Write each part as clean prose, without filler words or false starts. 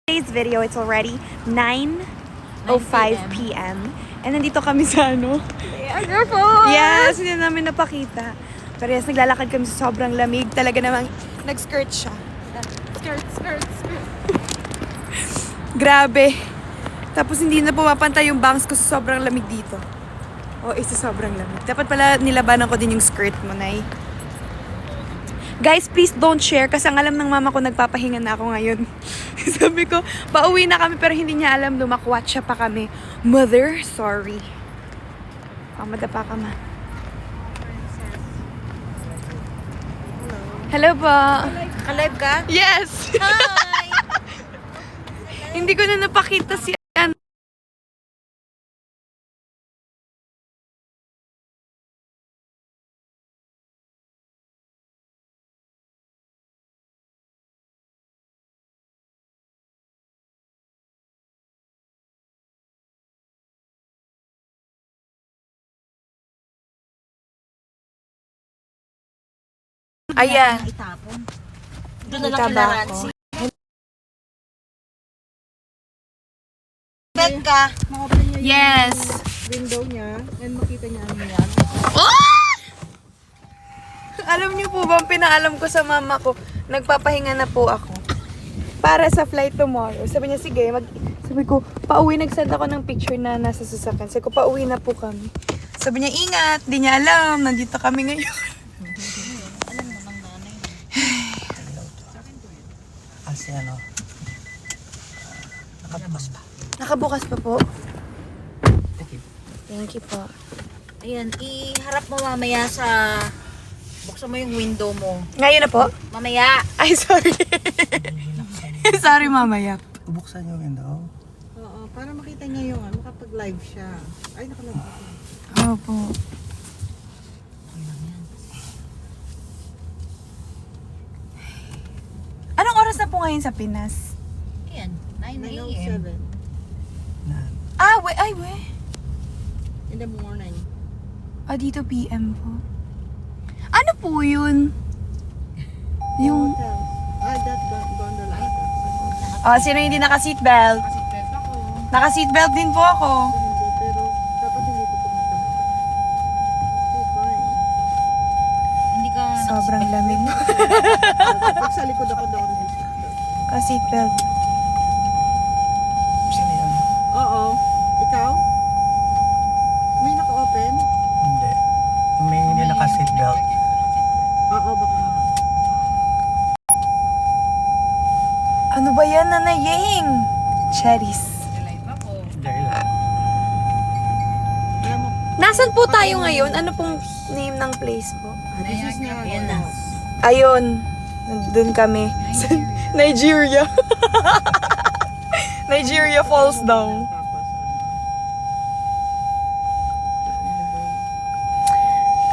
Today's video, it's already 9:05 p.m. And nandito kami sa ano? Yes, hindi namin napakita. Pero yes, naglalakad kami sa sobrang lamig. Talaga namang nag-skirt siya. Skirt. Grabe. Tapos hindi na pumapantay yung bangs ko sa sobrang lamig dito. Sa sobrang lamig. Dapat pala nilabanan ko din yung skirt mo, Nay. Guys, please don't share kasi ang alam ng mama ko nagpapahinga na ako ngayon. Sabi ko, pauwi na kami pero hindi niya alam lumakwat siya pa kami. Mother, sorry. Madapa ka ma. Hello po. Alive ka? Yes! Hi! Hindi ko na napakita si Ann. Ayan. Itapon. Doon na lang Itaba kailangan ako. si... Bed ka. Ma-open niya Yes. yung window niya and makita niya ano yan. Alam niyo po ba, ang pinaalam ko sa mama ko, nagpapahinga na po ako. Para sa flight tomorrow. Sabi niya, sige, sabi ko, pauwi, nag-send ako ng picture na nasa sasakyan. Sabi ko, pauwi na po kami. Sabi niya, ingat, di niya alam, nandito kami ngayon. Alam mo ng nanay. Kasi ano, nakabukas pa. Nakabukas pa po. Okay. Thank you po. Ayan, iharap mo mamaya sa... Buksan mo yung window mo. Ngayon na po? Mamaya. Ay, sorry. Sorry, mamaya. Bubuksan yung window. Oo, para makita niya yung ano, makapag-live siya. Ay, naka-live ako. Opo. Anong oras na po ngayon sa Pinas? Ayan, 9 a.m. 9:07 Na, Wait. in the morning. Dito PM po. Ano po yun? Yung... Hotel. That gondola. Sino hindi naka-seatbelt? Naka-seatbelt din po ako. Hindi, pero dapat hindi ito pumunta. Okay, fine. Hindi ka... Sobrang lamig. Pag sa likod ako daw hindi. Ka-seatbelt. sino yun? Oo. Ikaw? May naka-open? Hindi. May hindi naka-seatbelt. Oo, baka. Ano ba yan, nanaying? Cherries. Dahil lang. Alam mo, Nasaan po tayo ngayon? Ano pong name ng place po? this is na. Ayan na. Ayun. Nandun kami. Sa Nigeria. Nigeria falls down.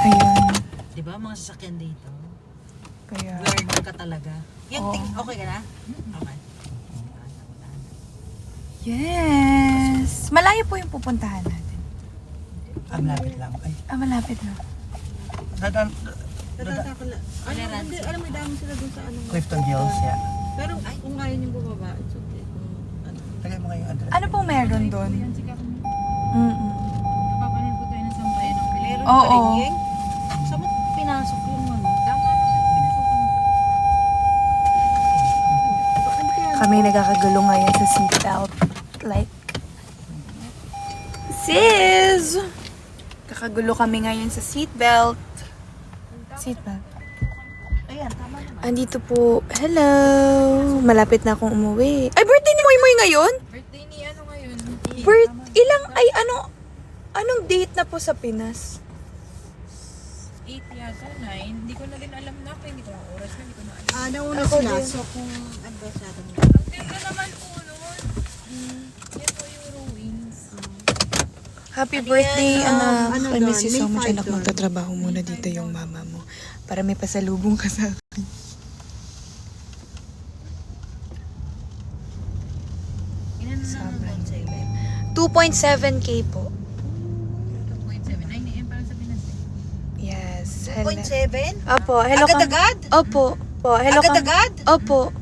Ayun. Diba mga sasakyan dito? Kaya... Blurred ka talaga. Yung Oo. okay ka na? Okay. Yes! Malayo po yung pupuntahan natin. Malapit lang. Ay, Malapit na. dadan, Tatata ko lang. Hindi, alam mo, dami sila dun sa ano. Clifton Hills, yeah. Pero kung ayaw niyong bumaba, it's okay. Kung ano. Lagay mo kayo yung address. Ano pong meron doon? Papanin po tayo ng sampayan ng pili. Meron Oo. pa rin yung... Saan mo pinasok yung ano? Tama naman pinasukan mo. Ano kaya? Kami nagkakagulo ngayon sa seatbelt. Like... Sis! Kakagulo kami ngayon sa seatbelt. Seatbelt. Ayan, tama naman. Andito po. Hello! Malapit na akong umuwi. Ay, birthday ni Moy Moy ngayon? Birthday ni ano ngayon? Anong date na po sa Pinas? 8 yata, 9. Hindi ko na din alam na. Hindi ko na oras na. Hindi ko na alam. Nauna Ako sila. din. So kung address natin. Ang ganda naman po nun. Yan po yung ruins. Happy birthday, anak. ano I miss you doon? so May much, five anak. doon. Magtatrabaho muna dito yung mama mo. Para may pasalubong ka sa akin. Ilan na naman sa'yo, babe? 2.7k po. 2.7. 9 a.m. para sa Pinas eh. Yes. Hello. 2.7? Opo. Hello. Agad-agad? Opo. Po, hello. Agad-agad? Opo.